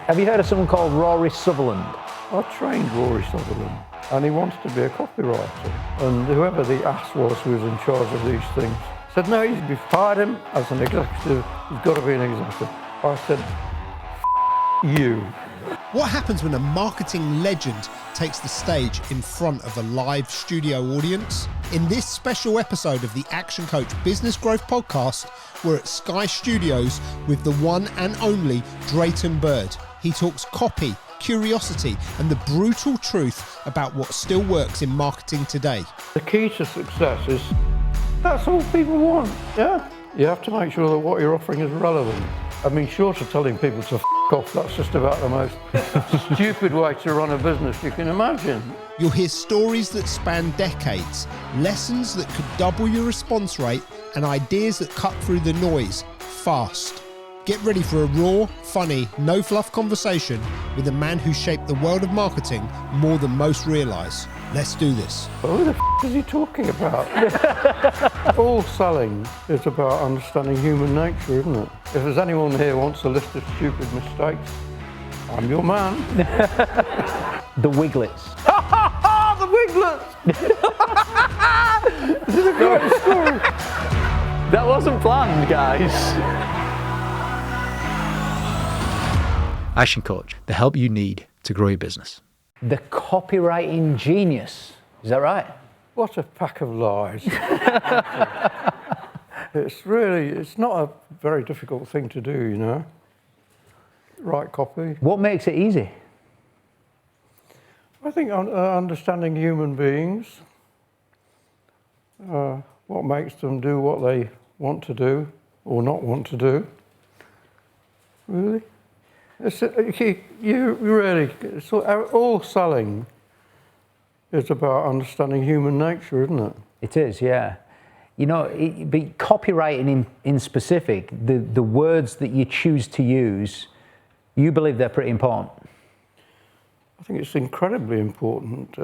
Have you heard of someone called Rory Sutherland? I trained Rory Sutherland, and he wanted to be a copywriter. And whoever the ass was who was in charge of these things said, no, you've hired him as an executive, he's got to be an executive. I said, you. What happens when a marketing legend takes the stage in front of a live studio audience? In this special episode of the ActionCOACH Business Growth Podcast, we're at Sky Studios with the one and only Drayton Bird. He talks copy, curiosity, and the brutal truth about what still works in marketing today. The key to success is that's all people want, yeah? You have to make sure that what you're offering is relevant. I mean, short of telling people to f*** off, that's just about the most stupid way to run a business you can imagine. You'll hear stories that span decades, lessons that could double your response rate, and ideas that cut through the noise fast. Get ready for a raw, funny, no-fluff conversation with a man who shaped the world of marketing more than most realise. Let's do this. Who the f*** is he talking about? All selling is about understanding human nature, isn't it? If there's anyone here who wants a list of stupid mistakes, I'm your man. The Wiglets. The Wiglets! This is a great story. That wasn't planned, guys. ActionCOACH, the help you need to grow your business. The copywriting genius. Is that right? What a pack of lies. It's not a very difficult thing to do, you know. Write copy. What makes it easy? I think understanding human beings, what makes them do what they want to do or not want to do. Really? All selling is about understanding human nature, isn't it? It is, yeah. You know, but copywriting in specific, the words that you choose to use, you believe they're pretty important. I think it's incredibly important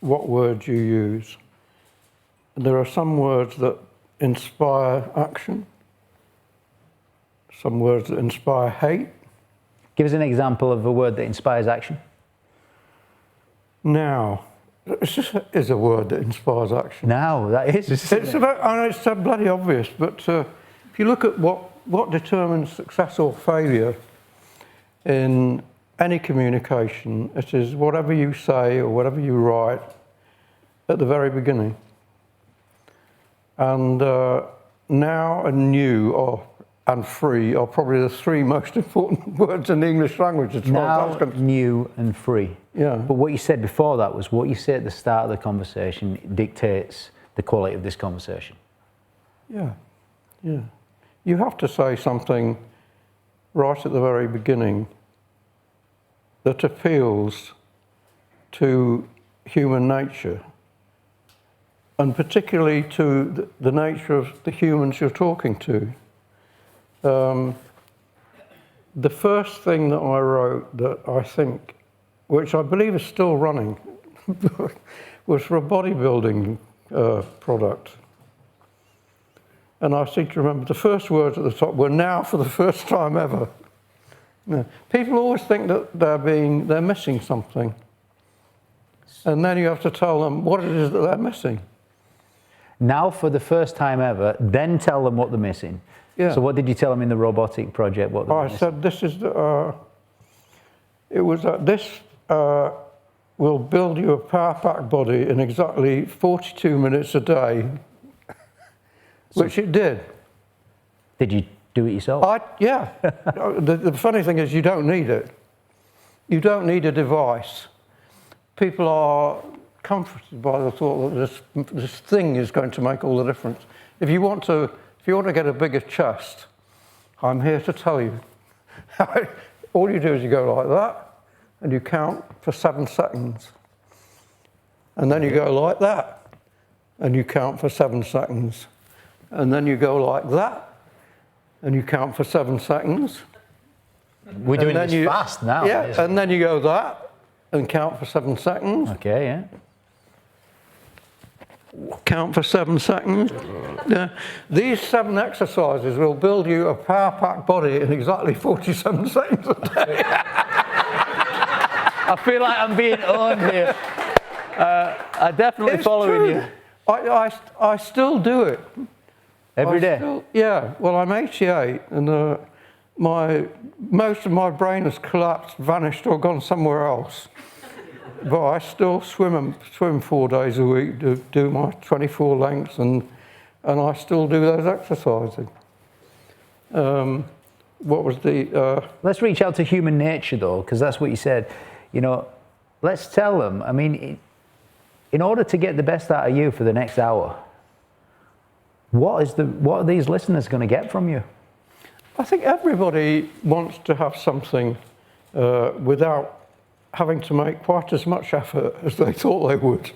what words you use. There are some words that inspire action, some words that inspire hate. Give us an example of a word that inspires action. Now is a word that inspires action. Now, that is. It's about, I know it's so bloody obvious, but if you look at what determines success or failure in any communication, it is whatever you say or whatever you write at the very beginning. And now and new and free are probably the three most important words in the English language. Now, new and free. Yeah. But what you said before that was what you say at the start of the conversation dictates the quality of this conversation. Yeah, yeah. You have to say something right at the very beginning that appeals to human nature, and particularly to the nature of the humans you're talking to. The first thing that I wrote that I think, which I believe is still running, was for a bodybuilding product. And I seem to remember the first words at the top were "now for the first time ever." Yeah. People always think that they're missing something. And then you have to tell them what it is that they're missing. Now for the first time ever, then tell them what they're missing. Yeah. So what did you tell them in the robotic project? What I said, this is, this will build you a power-packed body in exactly 42 minutes a day, which it did. Did you do it yourself? Yeah. The funny thing is you don't need it. You don't need a device. People are comforted by the thought that this thing is going to make all the difference. If you want to get a bigger chest, I'm here to tell you. All you do is you go like that, and you count for 7 seconds. And then you go like that, and you count for 7 seconds. And then you go like that, and you count for 7 seconds. We're doing this fast now. Yeah, and then you go that, and count for 7 seconds. Okay, yeah. Count for 7 seconds. Yeah. These 7 exercises will build you a power-packed body in exactly 47 seconds a day. I feel like I'm being owned here. I definitely It's following true. you. I still do it. Every day. Yeah. Well, I'm 88, and most of my brain has collapsed, vanished, or gone somewhere else. But I still swim 4 days a week, do my 24 lengths, and I still do those exercises. What was the... Let's reach out to human nature, though, because that's what you said. You know, let's tell them, I mean, in order to get the best out of you for the next hour, what are these listeners going to get from you? I think everybody wants to have something without having to make quite as much effort as they thought they would.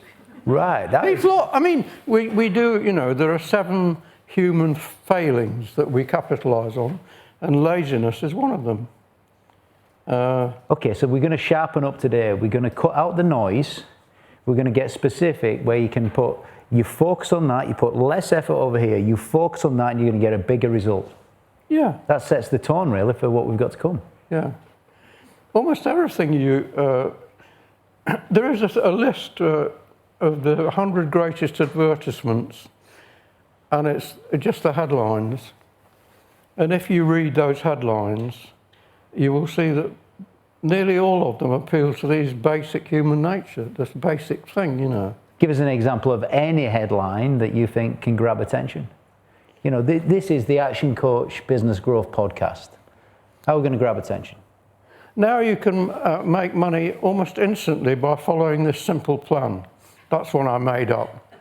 Right. I mean, we do, you know, there are 7 human failings that we capitalise on, and laziness is one of them. Okay, so we're going to sharpen up today. We're going to cut out the noise. We're going to get specific where you focus on that, you put less effort over here, you focus on that, and you're going to get a bigger result. Yeah. That sets the tone, really, for what we've got to come. Yeah. Almost everything there is a list of the 100 greatest advertisements, and it's just the headlines. And if you read those headlines, you will see that nearly all of them appeal to these basic human nature, this basic thing, you know. Give us an example of any headline that you think can grab attention. You know, this is the Action Coach Business Growth Podcast. How are we going to grab attention? Now you can make money almost instantly by following this simple plan. That's one I made up.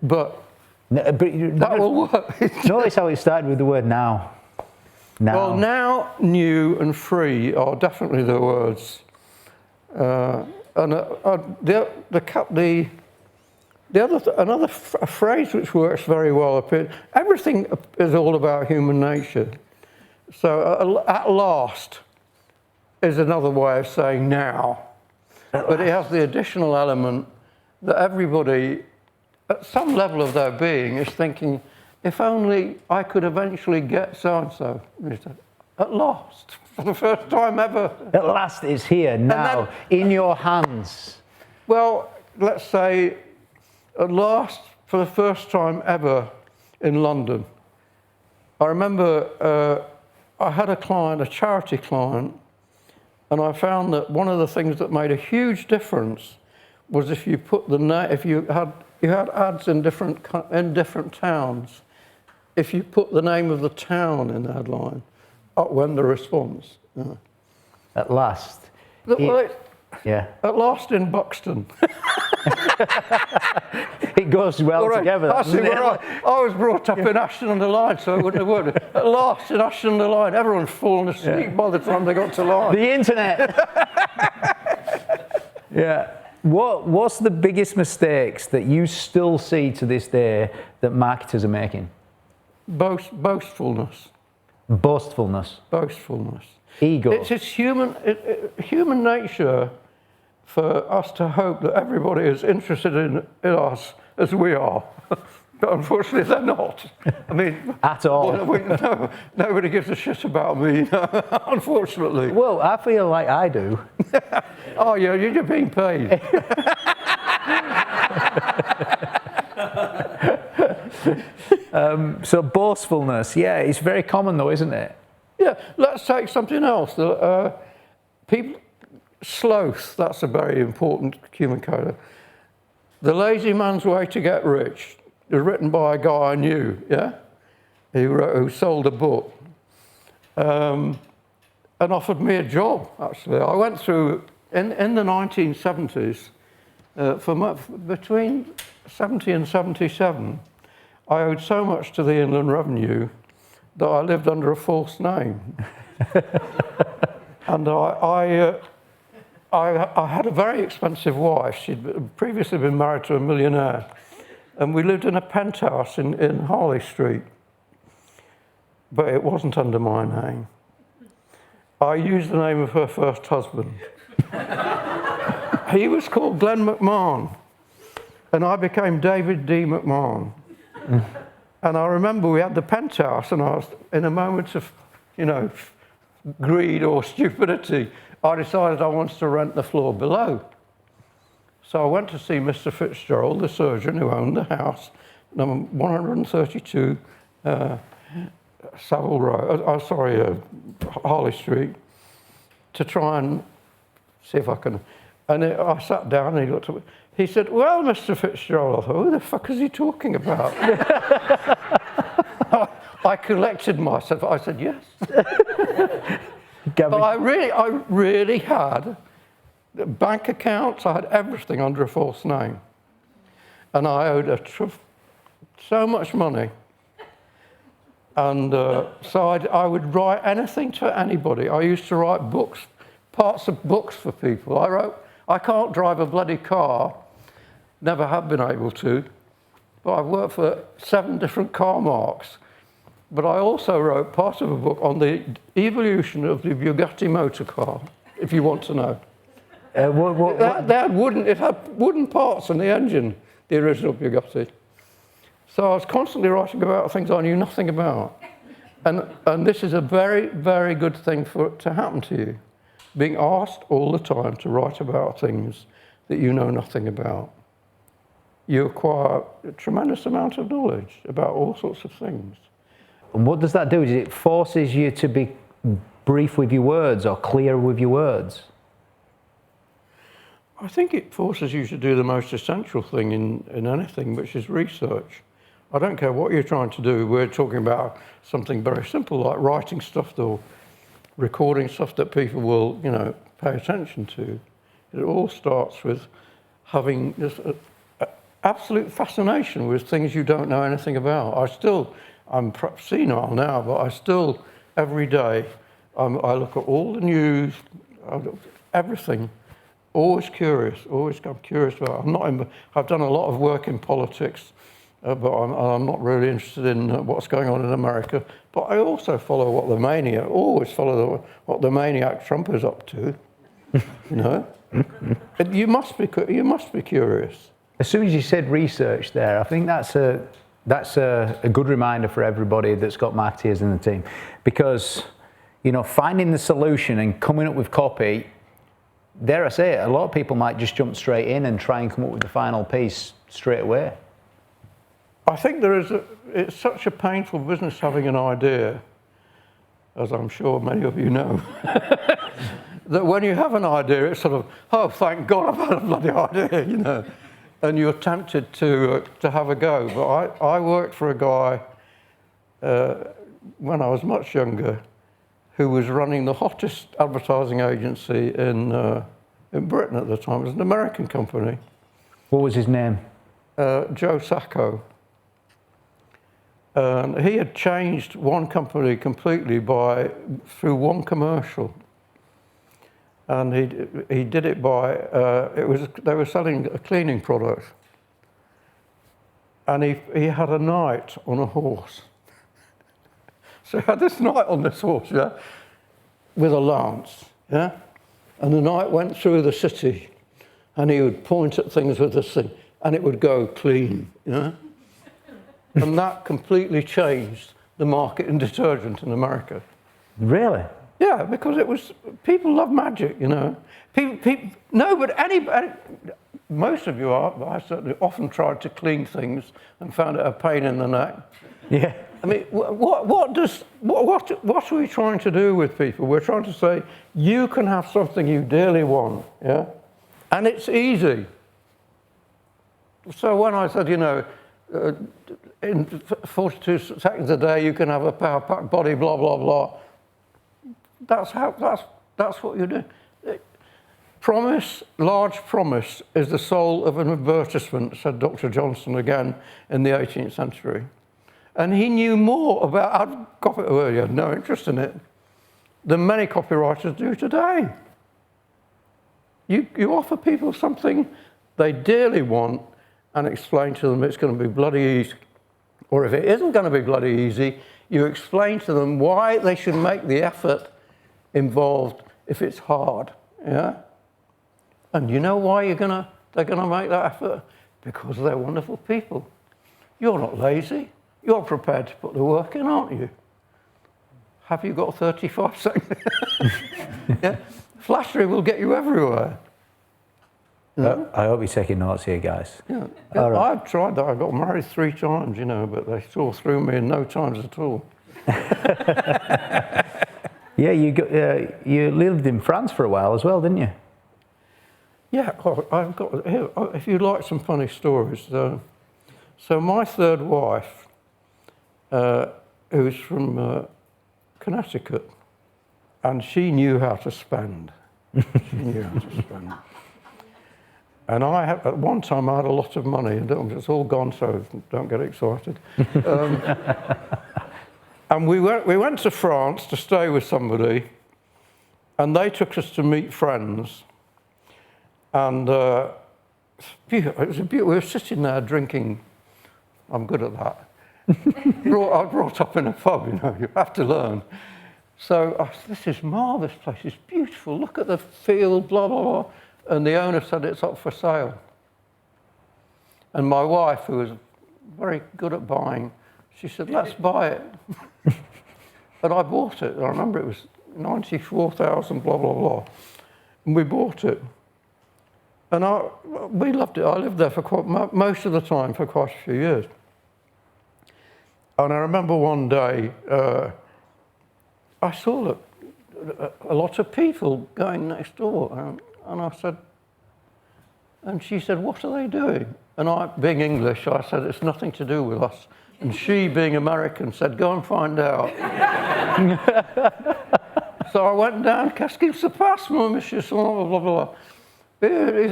But that will work. Notice how it started with the word now. Now. Well, now, new and free are definitely the words. Another phrase which works very well, everything is all about human nature. So at last is another way of saying now. But it has the additional element that everybody, at some level of their being, is thinking, if only I could eventually get so-and-so. At last, for the first time ever. At last it's here, now, in your hands. Well, let's say, at last, for the first time ever in London. I remember I had a client, a charity client, and I found that one of the things that made a huge difference was if you put if you had ads in different towns. If you put the name of the town in the headline, up went the response. Yeah. At last. Yeah. At last in Buxton. It goes well together. I was brought up in Ashton-under-Lyne, so it wouldn't have worked. At last in Ashton-under-Lyne, everyone's fallen asleep by the time they got to Lyne. The internet. Yeah. What's the biggest mistakes that you still see to this day that marketers are making? Boastfulness. Boastfulness. Boastfulness. Ego. It's human nature for us to hope that everybody is interested in us as we are. But unfortunately, they're not. I mean, at all. Nobody gives a shit about me, unfortunately. Well, I feel like I do. Oh, yeah, you're being paid. So boastfulness, yeah, it's very common though, isn't it? Yeah, let's take something else. Sloth, that's a very important human code. The Lazy Man's Way to Get Rich was written by a guy I knew, yeah? Who sold a book and offered me a job, actually. I went through, in the 1970s, between 70 and 77, I owed so much to the Inland Revenue that I lived under a false name. And I had a very expensive wife. She'd previously been married to a millionaire. And we lived in a penthouse in Harley Street. But it wasn't under my name. I used the name of her first husband. He was called Glenn McMahon. And I became David D. McMahon. And I remember we had the penthouse, and I was in a moment of, greed or stupidity. I decided I wanted to rent the floor below. So I went to see Mr. Fitzgerald, the surgeon who owned the house, number 132 Savile Road, Harley Street, to try and see if I can. And I sat down and he looked at me. He said, "Well, Mr. Fitzgerald," I thought, "who the fuck is he talking about?" I collected myself. I said, "Yes." But I really had bank accounts. I had everything under a false name, and I owed so much money. And so I would write anything to anybody. I used to write books, parts of books for people. I wrote, "I can't drive a bloody car," never have been able to, but I've worked for 7 different car marques. But I also wrote part of a book on the evolution of the Bugatti motor car, if you want to know. It had wooden parts in the engine, the original Bugatti. So I was constantly writing about things I knew nothing about. And this is a very, very good thing for it to happen to you. Being asked all the time to write about things that you know nothing about. You acquire a tremendous amount of knowledge about all sorts of things. And what does that do? It forces you to be brief with your words or clear with your words? I think it forces you to do the most essential thing in anything, which is research. I don't care what you're trying to do. We're talking about something very simple like writing stuff or recording stuff that people will, pay attention to. It all starts with having this absolute fascination with things you don't know anything about. I'm perhaps senile now, but I still, every day, I look at all the news, everything. Always curious, I'm curious about it. I've done a lot of work in politics, but I'm not really interested in what's going on in America. But I also follow what the maniac Trump is up to. You must be curious. As soon as you said research there, I think that's a good reminder for everybody that's got marketeers in the team, because finding the solution and coming up with copy. Dare I say it, a lot of people might just jump straight in and try and come up with the final piece straight away. I think it's such a painful business having an idea, as I'm sure many of you know, that when you have an idea, it's sort of, oh, thank God I've had a bloody idea, and you're tempted to have a go. But I worked for a guy when I was much younger, who was running the hottest advertising agency in Britain at the time. It was an American company. What was his name? Joe Sacco. And he had changed one company completely through one commercial. And he did it by, they were selling a cleaning product. And he had a knight on a horse. So he had this knight on this horse, with a lance, and the knight went through the city, and he would point at things with this thing, and it would go clean, And that completely changed the market in detergent in America. Really? Yeah, because people love magic, most of you are, but I certainly often tried to clean things and found it a pain in the neck. Yeah. I mean, what are we trying to do with people? We're trying to say, you can have something you dearly want, and it's easy. So when I said, in 42 seconds a day, you can have a power pack body, blah, blah, blah. That's what you're doing. Large promise is the soul of an advertisement, said Dr. Johnson again in the 18th century. And he knew more about copy, he had no interest in it, than many copywriters do today. You offer people something they dearly want and explain to them it's going to be bloody easy. Or if it isn't going to be bloody easy, you explain to them why they should make the effort involved if it's hard. And you know why they're going to make that effort? Because they're wonderful people. You're not lazy. You're prepared to put the work in, aren't you? Have you got 35 seconds? Flattery will get you everywhere. I hope you're taking notes here, guys. Yeah. All right. I've tried that. I got married 3 times, you know, but they saw through me in no times at all. Yeah, you lived in France for a while as well, didn't you? Yeah, I've got here. If you'd like some funny stories, so my third wife, who's from Connecticut, and she knew how to spend. She knew how to spend. And at one time I had a lot of money, and it's all gone, so don't get excited. And we went to France to stay with somebody, and they took us to meet friends. And we were sitting there drinking. I'm good at that. I was brought up in a pub, you know, you have to learn. So I said, this is marvellous place, it's beautiful, look at the field, blah, blah, blah. And the owner said it's up for sale. And my wife, who was very good at buying, she said, let's buy it. And I bought it. I remember it was 94,000, blah, blah, blah. And we bought it. And we loved it. I lived there for most of the time for quite a few years. And I remember one day, I saw a lot of people going next door. And I said, and she said, what are they doing? And I, being English, I said, it's nothing to do with us. And she, being American, said, go and find out. So I went down, qu'est-ce qu'il se passe, monsieur, blah, blah, blah.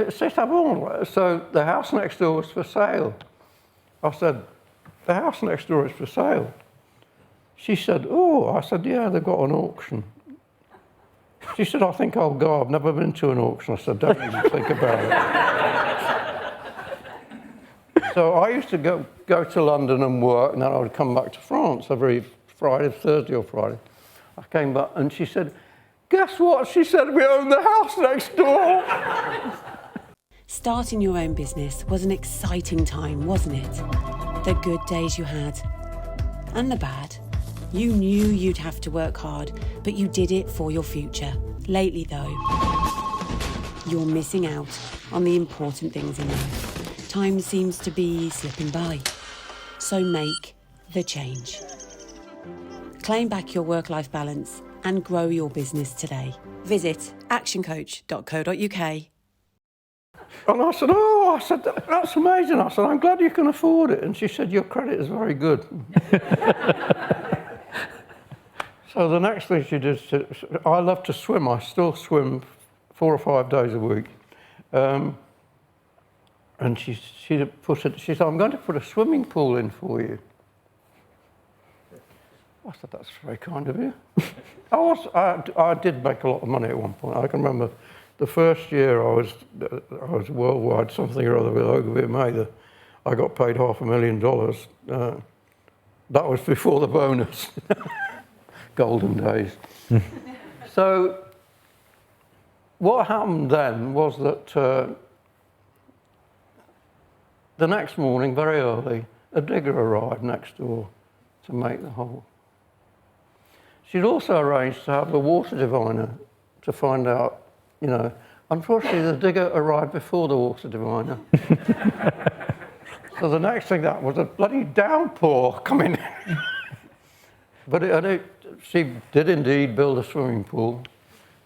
C'est à bon. So the house next door was for sale. I said, the house next door is for sale. She said, oh. I said, yeah, they've got an auction. She said, I think I'll go. I've never been to an auction. I said, don't even think about it. So I used to go to London and work, and then I would come back to France every Friday, Thursday or Friday. I came back, and she said, guess what? She said, we own the house next door. Starting your own business was an exciting time, wasn't it? The good days you had, and the bad. You knew you'd have to work hard, but you did it for your future. Lately, though, you're missing out on the important things in life. Time seems to be slipping by. So make the change. Claim back your work-life balance and grow your business today. Visit actioncoach.co.uk. And I said, oh, that's amazing. I said, I'm glad you can afford it. And she said, your credit is very good. So the next thing she did, I love to swim. I still swim 4 or 5 days a week. And she said, I'm going to put a swimming pool in for you. I said, that's very kind of you. I did make a lot of money at one point. I can remember the first year I was worldwide, something or other with Ogilvy and Mather. I got paid $500,000. That was before the bonus. Golden days. So what happened then was that the next morning, very early, a digger arrived next door to make the hole. She'd also arranged to have the water diviner to find out, you know. Unfortunately, the digger arrived before the water diviner. So the next thing that was a bloody downpour coming. But she did indeed build a swimming pool,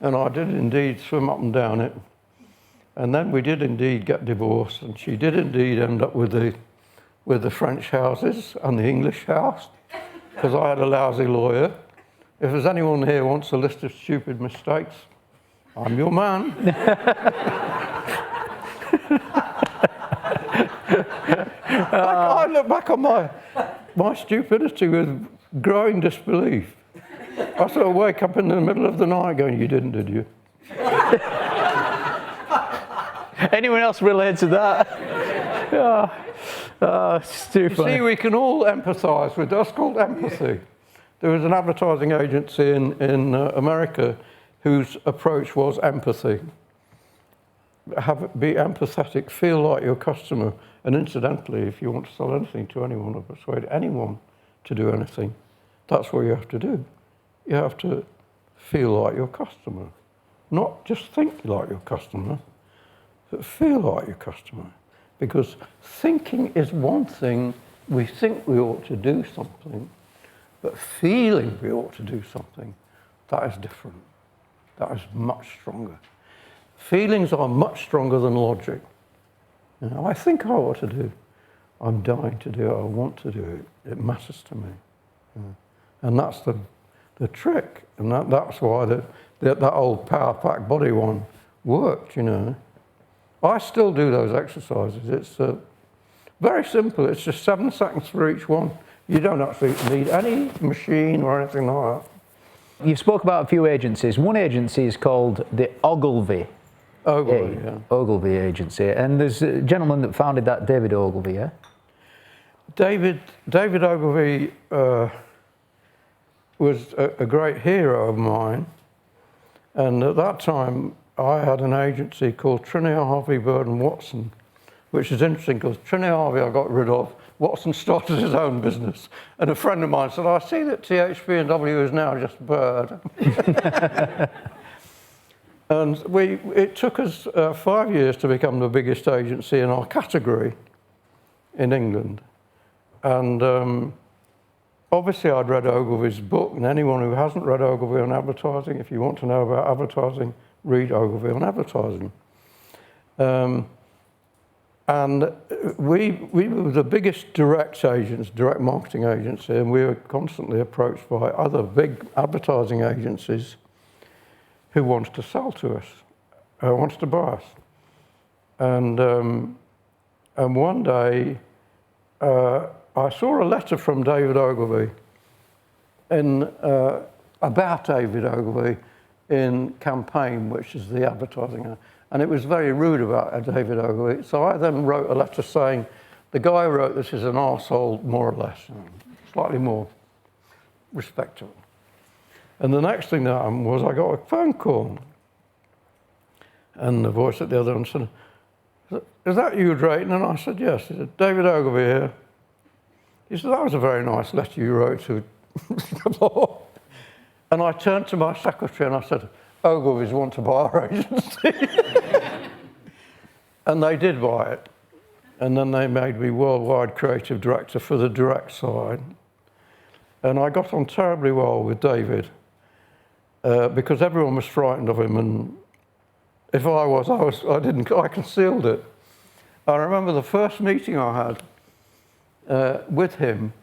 and I did indeed swim up and down it. And then we did indeed get divorced, and she did indeed end up with the French houses and the English house, because I had a lousy lawyer. If there's anyone here who wants a list of stupid mistakes, I'm your man. I look back on my stupidity with growing disbelief. I sort of wake up in the middle of the night going, you didn't, did you? Anyone else relate to that? It's too funny. See, we can all empathise with, that's called empathy. There was an advertising agency in America whose approach was empathy. Be empathetic, feel like your customer, and incidentally, if you want to sell anything to anyone or persuade anyone to do anything, that's what you have to do. You have to feel like your customer. Not just think like your customer, but feel like your customer. Because thinking is one thing, we think we ought to do something, but feeling we ought to do something, that is different. That is much stronger. Feelings are much stronger than logic. You know, I think I ought to do. I'm dying to do it. I want to do it. It matters to me. You know. And that's the trick. And that's why that old Power Pack body one worked, you know. I still do those exercises. It's very simple. It's just 7 seconds for each one. You don't actually need any machine or anything like that. You spoke about a few agencies. One agency is called the Ogilvy. Ogilvy agency. And there's a gentleman that founded that, David Ogilvy, yeah? David Ogilvy was a great hero of mine. And at that time, I had an agency called Trinity Harvey, Bird and Watson, which is interesting because Trinity Harvey I got rid of. Watson started his own business. And a friend of mine said, I see that THB and W is now just Bird. And it took us 5 years to become the biggest agency in our category in England. And obviously I'd read Ogilvy's book, and anyone who hasn't read Ogilvy on advertising, if you want to know about advertising, read Ogilvy on advertising. And we were the biggest direct marketing agency, and we were constantly approached by other big advertising agencies who wanted to sell to us, wanted to buy us. And one day, I saw a letter from David Ogilvy about David Ogilvy in Campaign, which is the advertising. And it was very rude about David Ogilvy. So I then wrote a letter saying, the guy who wrote this is an arsehole, more or less, slightly more respectable. And the next thing that happened was I got a phone call. And the voice at the other end said, is that you, Drayton? And I said, yes. He said, David Ogilvy here. He said, that was a very nice letter you wrote to And I turned to my secretary and I said, Ogilvy's want to buy our agency. And they did buy it. And then they made me worldwide creative director for the direct side. And I got on terribly well with David because everyone was frightened of him. And if I concealed it. I remember the first meeting I had with him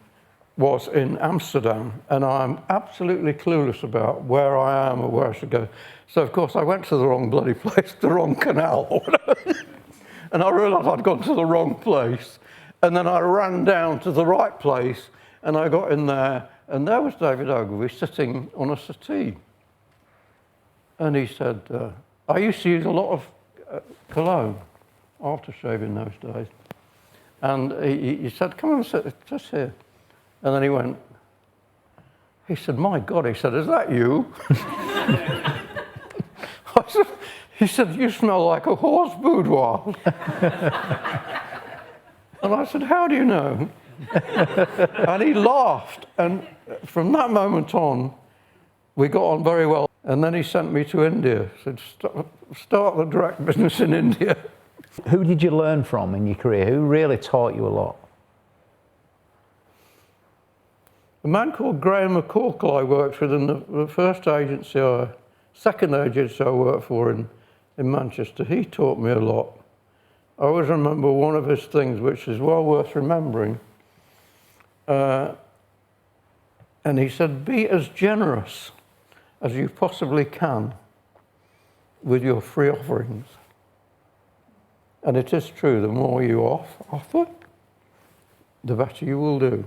was in Amsterdam, and I'm absolutely clueless about where I am or where I should go. So, of course, I went to the wrong bloody place, the wrong canal. And I realised I'd gone to the wrong place. And then I ran down to the right place, and I got in there, and there was David Ogilvy sitting on a settee. And he said, I used to use a lot of cologne, aftershave in those days. And he said, come on, sit just here. And then he said, my God, he said, is that you? He said, you smell like a horse boudoir. And I said, how do you know? And he laughed. And from that moment on, we got on very well. And then he sent me to India. He said, start the direct business in India. Who did you learn from in your career? Who really taught you a lot? A man called Graham McCorkle I worked with in the second agency I worked for in Manchester. He taught me a lot. I always remember one of his things, which is well worth remembering. And he said, be as generous as you possibly can with your free offerings. And it is true, the more you offer, the better you will do.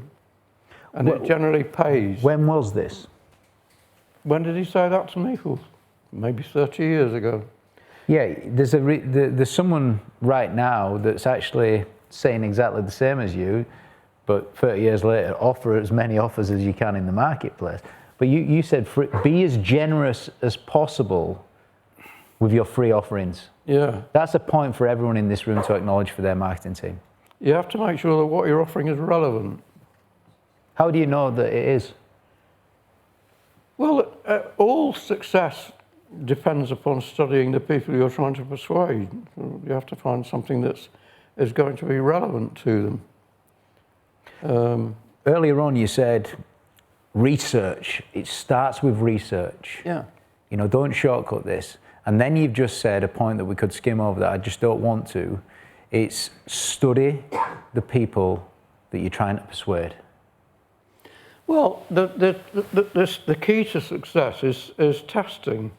And it generally pays. When was this? When did he say that to me? Maybe 30 years ago. Yeah, there's someone right now that's actually saying exactly the same as you, but 30 years later, offer as many offers as you can in the marketplace. But you said be as generous as possible with your free offerings. Yeah. That's a point for everyone in this room to acknowledge for their marketing team. You have to make sure that what you're offering is relevant. How do you know that it is? Well, all success depends upon studying the people you're trying to persuade. You have to find something that is going to be relevant to them. Earlier on, you said research. It starts with research. Yeah. You know, don't shortcut this. And then you've just said a point that we could skim over that I just don't want to. It's study the people that you're trying to persuade. Well, the key to success is testing.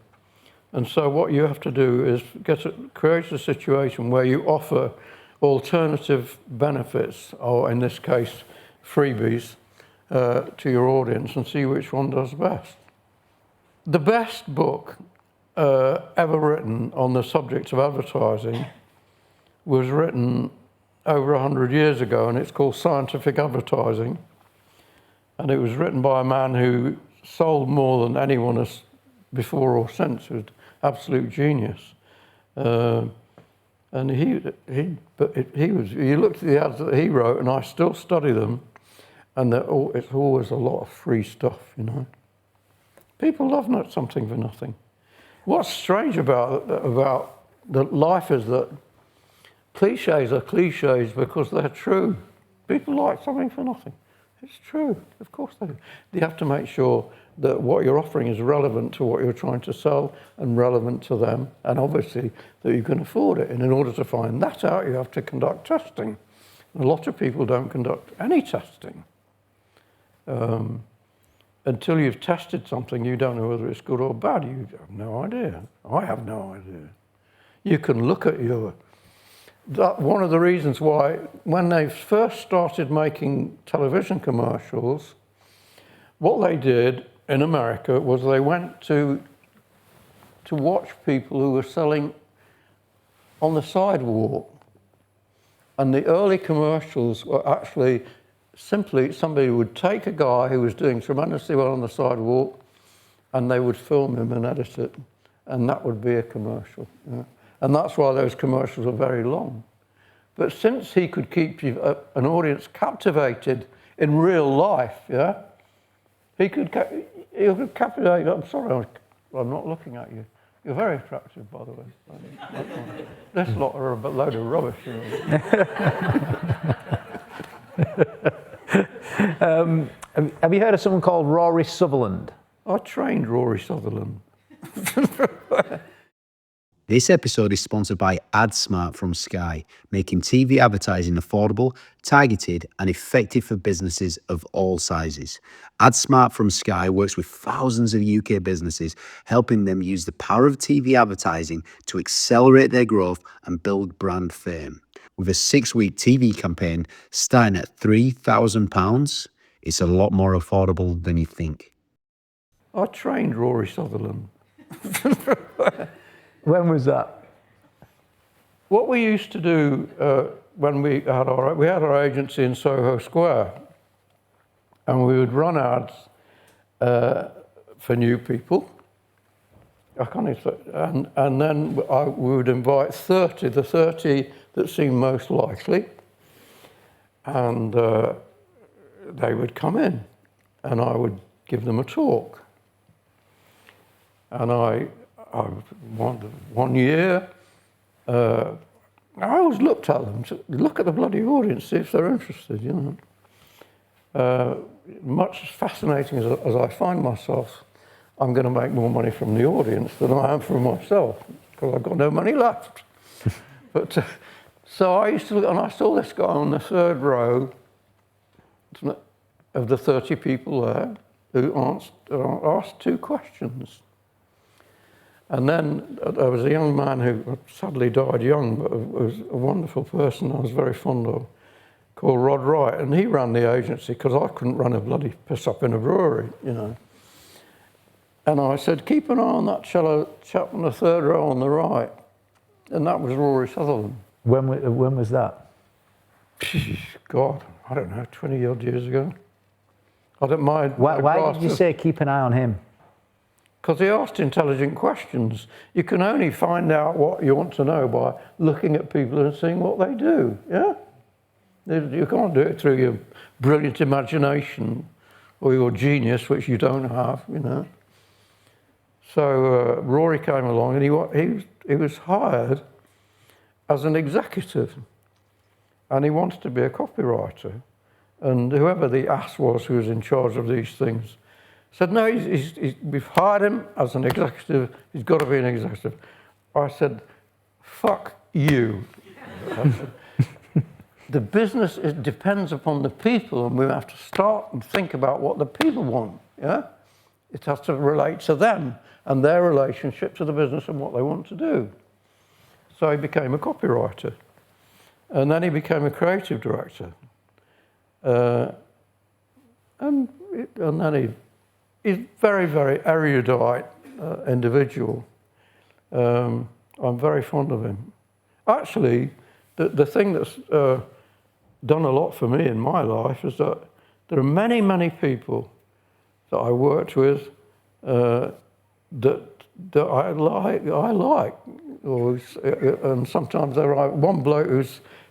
And so what you have to do is create a situation where you offer alternative benefits, or in this case, freebies, to your audience and see which one does best. The best book ever written on the subject of advertising was written over 100 years ago, and it's called Scientific Advertising. And it was written by a man who sold more than anyone has before or since, who's absolute genius. And you looked at the ads that he wrote, and I still study them, and it's always a lot of free stuff, you know. People love something for nothing. What's strange about the life is that cliches are cliches because they're true. People like something for nothing. It's true, of course they do. You have to make sure that what you're offering is relevant to what you're trying to sell and relevant to them, and obviously that you can afford it. And in order to find that out, you have to conduct testing. A lot of people don't conduct any testing. Until you've tested something, you don't know whether it's good or bad. You have no idea. I have no idea. You can look at one of the reasons why, when they first started making television commercials, what they did in America was they went to watch people who were selling on the sidewalk. And the early commercials were actually simply somebody would take a guy who was doing tremendously well on the sidewalk, and they would film him and edit it, and that would be a commercial. Yeah. And that's why those commercials are very long. But since he could keep an audience captivated in real life, yeah, he could captivate. I'm sorry, I'm not looking at you. You're very attractive, by the way. This lot are a load of rubbish. You know. Have you heard of someone called Rory Sutherland? I trained Rory Sutherland. This episode is sponsored by AdSmart from Sky, making TV advertising affordable, targeted, and effective for businesses of all sizes. AdSmart from Sky works with thousands of UK businesses, helping them use the power of TV advertising to accelerate their growth and build brand fame. With a 6-week TV campaign starting at £3,000, it's a lot more affordable than you think. I trained Rory Sutherland. When was that? What we used to do when we had our agency in Soho Square, and we would run ads for new people. And then we would invite the 30 that seemed most likely, and they would come in, and I would give them a talk. And one year, I always looked at them to look at the bloody audience, see if they're interested, you know. Much as fascinating as I find myself, I'm going to make more money from the audience than I am from myself, because I've got no money left. But so I used to look, and I saw this guy on the third row of the 30 people there who asked 2 questions. And then there was a young man who sadly died young, but was a wonderful person I was very fond of, called Rod Wright, and he ran the agency because I couldn't run a bloody piss up in a brewery, you know. And I said, keep an eye on that chap on the third row on the right, and that was Rory Sutherland. When was that? God, I don't know, 20 odd years ago. I don't mind. Why did you say keep an eye on him? Because he asked intelligent questions. You can only find out what you want to know by looking at people and seeing what they do, yeah? You can't do it through your brilliant imagination or your genius, which you don't have, you know. So Rory came along, and he was hired as an executive, and he wanted to be a copywriter. And whoever the ass was who was in charge of these things said, no, we've hired him as an executive. He's got to be an executive. I said, fuck you. The business depends upon the people, and we have to start and think about what the people want. Yeah, it has to relate to them and their relationship to the business and what they want to do. So he became a copywriter, and then he became a creative director, and then he's very, very erudite individual. I'm very fond of him. Actually, the thing that's done a lot for me in my life is that there are many, many people that I worked with that I like. And sometimes there are one bloke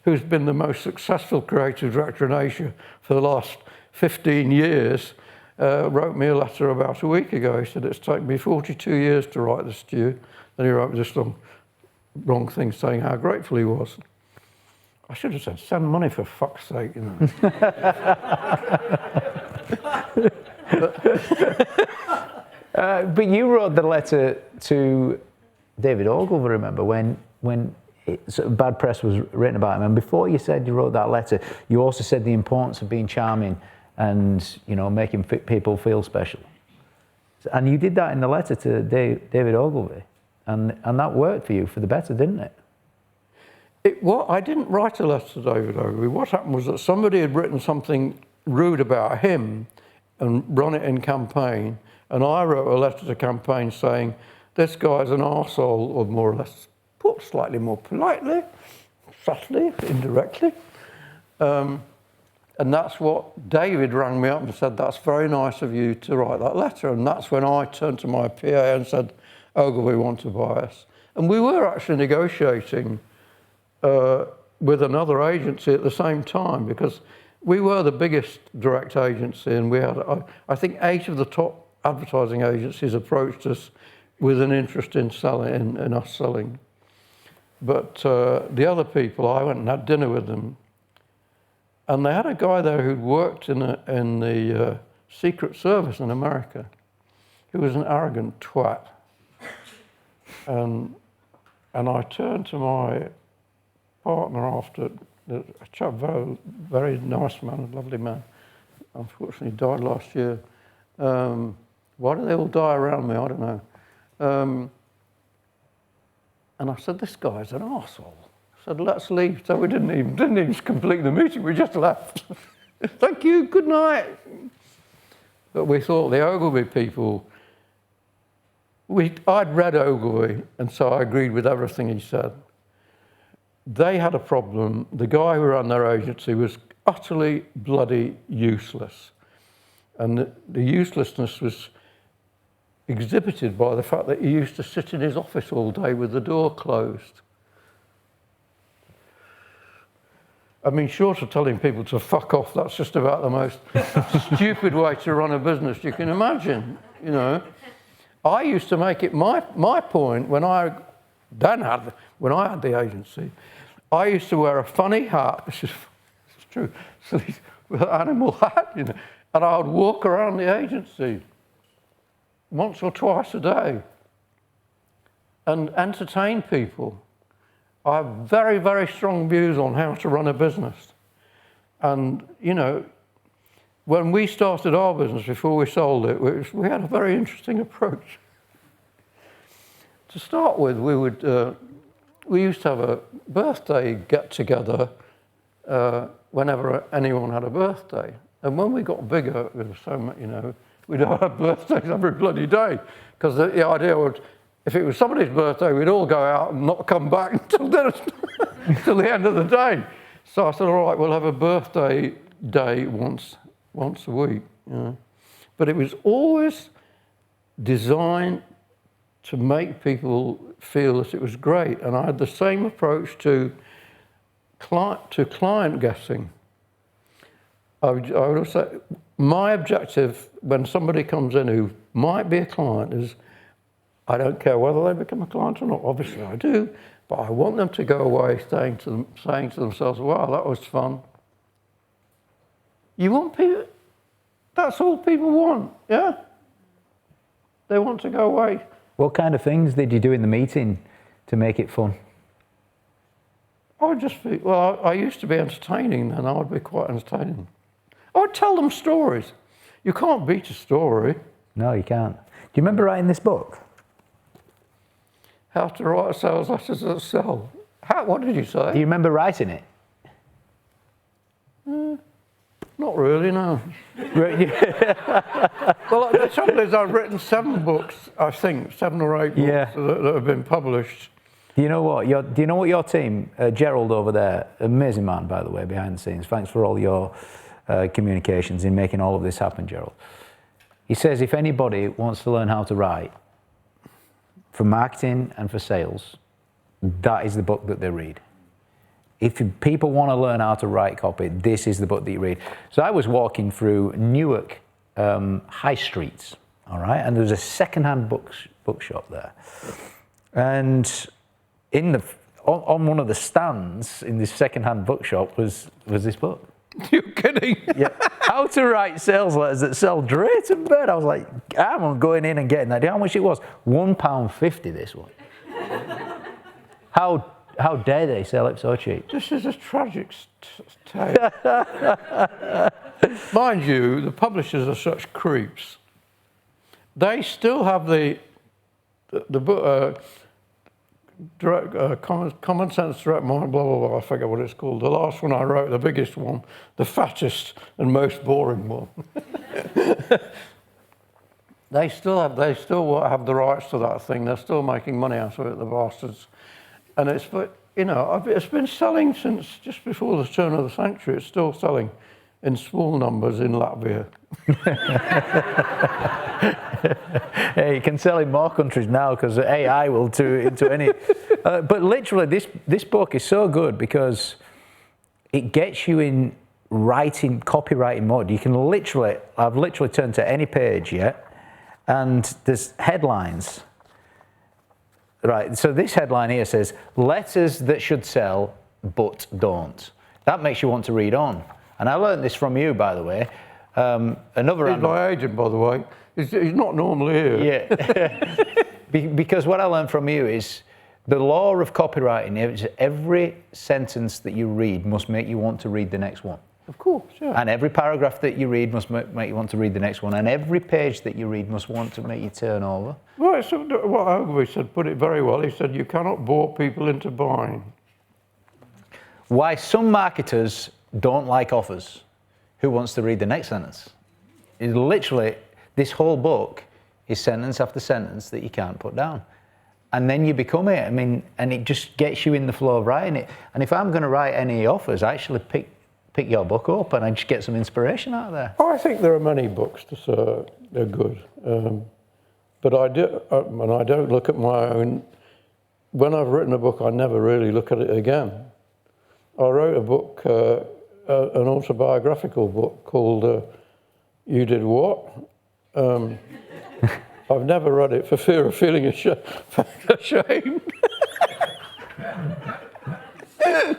who's been the most successful creative director in Asia for the last 15 years, wrote me a letter about a week ago. He said, it's taken me 42 years to write this to you. Then he wrote me this wrong thing saying how grateful he was. I should have said, send money for fuck's sake, you know. But you wrote the letter to David Ogilvy, remember, when sort of bad press was written about him. And before you said you wrote that letter, you also said the importance of being charming and, you know, making people feel special. And you did that in the letter to David Ogilvy. And that worked for you for the better, didn't it? I didn't write a letter to David Ogilvy. What happened was that somebody had written something rude about him and run it in campaign, and I wrote a letter to campaign saying, this guy's an arsehole, or more or less, put slightly more politely, subtly, indirectly. And that's what David rang me up and said, that's very nice of you to write that letter. And that's when I turned to my PA and said, Ogilvy want to buy us. And we were actually negotiating with another agency at the same time, because we were the biggest direct agency, and we had, I think, 8 of the top advertising agencies approached us with an interest in selling, in us selling. But the other people, I went and had dinner with them, and they had a guy there who'd worked in the Secret Service in America, who was an arrogant twat. And I turned to my partner after, a chap, very, very nice man, a lovely man, unfortunately died last year. Why do they all die around me? I don't know. And I said, this guy's an arsehole. I said, let's leave. So we didn't even complete the meeting, we just left. Thank you, good night. But we thought the Ogilvy people, I'd read Ogilvy, and so I agreed with everything he said. They had a problem. The guy who ran their agency was utterly bloody useless. And the uselessness was exhibited by the fact that he used to sit in his office all day with the door closed. I mean, short of telling people to fuck off, that's just about the most stupid way to run a business you can imagine, you know. I used to make it my point when I had the agency. I used to wear a funny hat, which is true, with an animal hat, you know, and I would walk around the agency once or twice a day and entertain people. I have very, very strong views on how to run a business. And, you know, when we started our business, before we sold it, we had a very interesting approach. To start with, we used to have a birthday get-together whenever anyone had a birthday. And when we got bigger, there was so much, you know, we'd have birthdays every bloody day. Because the idea was, if it was somebody's birthday, we'd all go out and not come back until the end of the day. So I said, all right, we'll have a birthday day once a week. You know. But it was always designed to make people feel that it was great. And I had the same approach to client guessing. I would say, my objective when somebody comes in who might be a client is, I don't care whether they become a client or not. Obviously I do, but I want them to go away saying to themselves, wow, that was fun. You want people, that's all people want, yeah? They want to go away. What kind of things did you do in the meeting to make it fun? I used to be entertaining then. I would be quite entertaining. I would tell them stories. You can't beat a story. No, you can't. Do you remember writing this book? How to write sales letters that sell. What did you say? Do you remember writing it? Not really, no. Well, the trouble is I've written 7 books, I think, 7 or 8 books that have been published. Do you know what? Do you know what your team, Gerald over there, amazing man, by the way, behind the scenes. Thanks for all your communications in making all of this happen, Gerald. He says if anybody wants to learn how to write for marketing and for sales, that is the book that they read. If people want to learn how to write copy, this is the book that you read. So I was walking through Newark high streets, all right, and there was a second-hand bookshop there, and on one of the stands in this second-hand bookshop was this book. You're kidding? Yeah. How to write sales letters that sell Drayton Bird. I was like, I'm going in and getting that. Do you know how much it was? £1.50 this one. How dare they sell it so cheap? This is a tragic tale. Mind you, the publishers are such creeps. They still have the book, Common Sense, Direct Mind, blah, blah, blah, I forget what it's called. The last one I wrote, the biggest one, the fattest and most boring one. They still have the rights to that thing. They're still making money out of it, the bastards. And it's been selling since just before the turn of the century. It's still selling in small numbers in Latvia. Hey, you can sell in more countries now because AI will into any. But literally, this book is so good because it gets you in copywriting mode. You can I've literally turned to any page yet, and there's headlines. Right, so this headline here says, letters that should sell but don't. That makes you want to read on. And I learned this from you, by the way. He's my agent, by the way. He's not normally here. Yeah. Because what I learned from you is the law of copywriting is every sentence that you read must make you want to read the next one. Of course, yeah. And every paragraph that you read must make you want to read the next one. And every page that you read must want to make you turn over. Right, so what Ogilvy said put it very well. He said, you cannot bore people into buying. Why some marketers don't like offers. Who wants to read the next sentence? It's literally, this whole book is sentence after sentence that you can't put down. And then you become it. I mean, and it just gets you in the flow of writing it. And if I'm going to write any offers, I actually pick your book up and I just get some inspiration out of there. I think there are many books that are good. But I don't look at my own. When I've written a book, I never really look at it again. I wrote a book, an autobiographical book called You Did What? I've never read it for fear of feeling ashamed.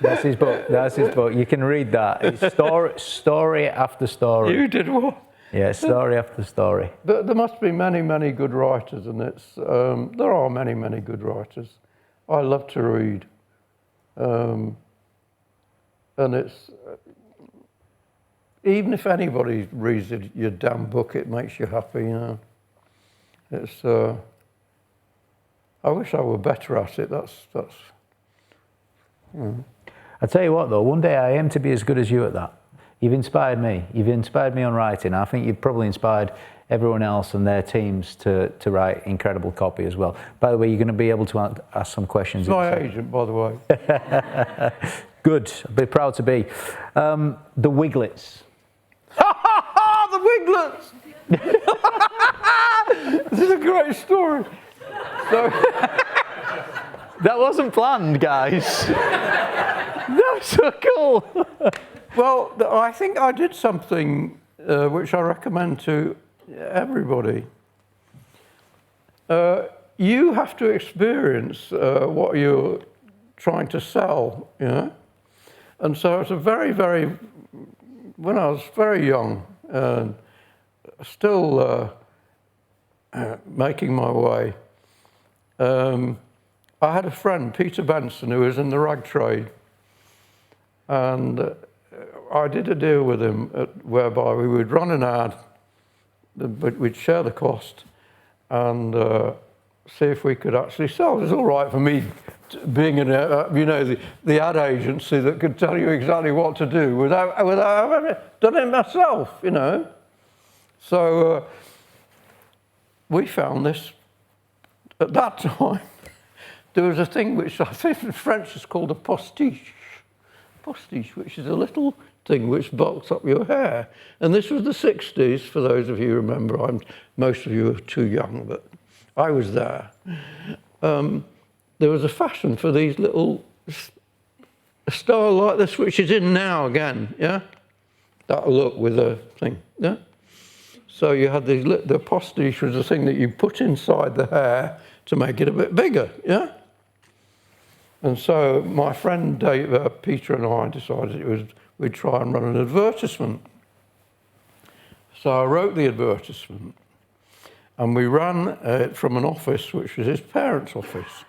That's his book. You can read that. It's story after story. You did what? Yeah, story after story. But there must be many, many good writers, and there are many, many good writers. I love to read. And it's, even if anybody reads your damn book, it makes you happy, you know. It's, I wish I were better at it, that's. I tell you what though, one day I aim to be as good as you at that. You've inspired me. You've inspired me on writing. I think you've probably inspired everyone else and their teams to write incredible copy as well. By the way, you're going to be able to ask some questions. He's my agent, by the way. Good. I'd be proud to be. The Wiglets. The Wiglets! This is a great story. That wasn't planned, guys. That's so cool. Well, I think I did something which I recommend to everybody. you have to experience what you're trying to sell, you know. And so it's when I was very young and still making my way, I had a friend, Peter Benson, who was in the rag trade. And I did a deal with him whereby we would run an ad, but we'd share the cost and see if we could actually sell. It was all right for me being in the ad agency that could tell you exactly what to do without having done it myself, you know. So we found this at that time. There was a thing which I think in French is called a postiche. Postiche, which is a little thing which bulks up your hair. And this was the 60s, for those of you who remember. Most of you are too young, but I was there. There was a fashion for these little, a style like this, which is in now again, yeah? That look with a thing, yeah? So you had these, the postiche was the thing that you put inside the hair to make it a bit bigger, yeah? And so my friend Peter and I decided we'd try and run an advertisement. So I wrote the advertisement, and we ran it from an office which was his parents' office.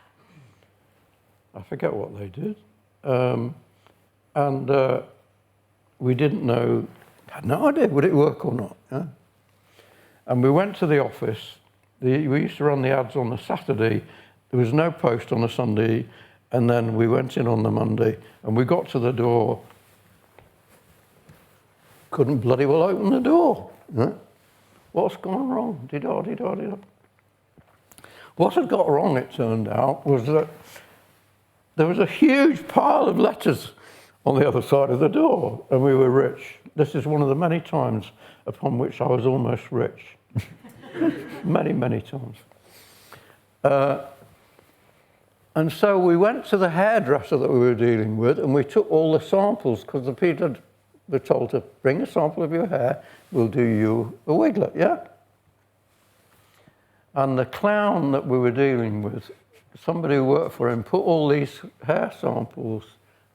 I forget what they did. We didn't know, had no idea would it work or not. Yeah? And we went to the office. We used to run the ads on a Saturday. There was no post on a Sunday. And then we went in on the Monday, and we got to the door. Couldn't bloody well open the door. Huh? What's gone wrong? Dee-da. What had got wrong, it turned out, was that there was a huge pile of letters on the other side of the door, and we were rich. This is one of the many times upon which I was almost rich. Many, many times. And so we went to the hairdresser that we were dealing with, and we took all the samples, because the people were told to bring a sample of your hair, we'll do you a wiglet, yeah? And the clown that we were dealing with, somebody who worked for him, put all these hair samples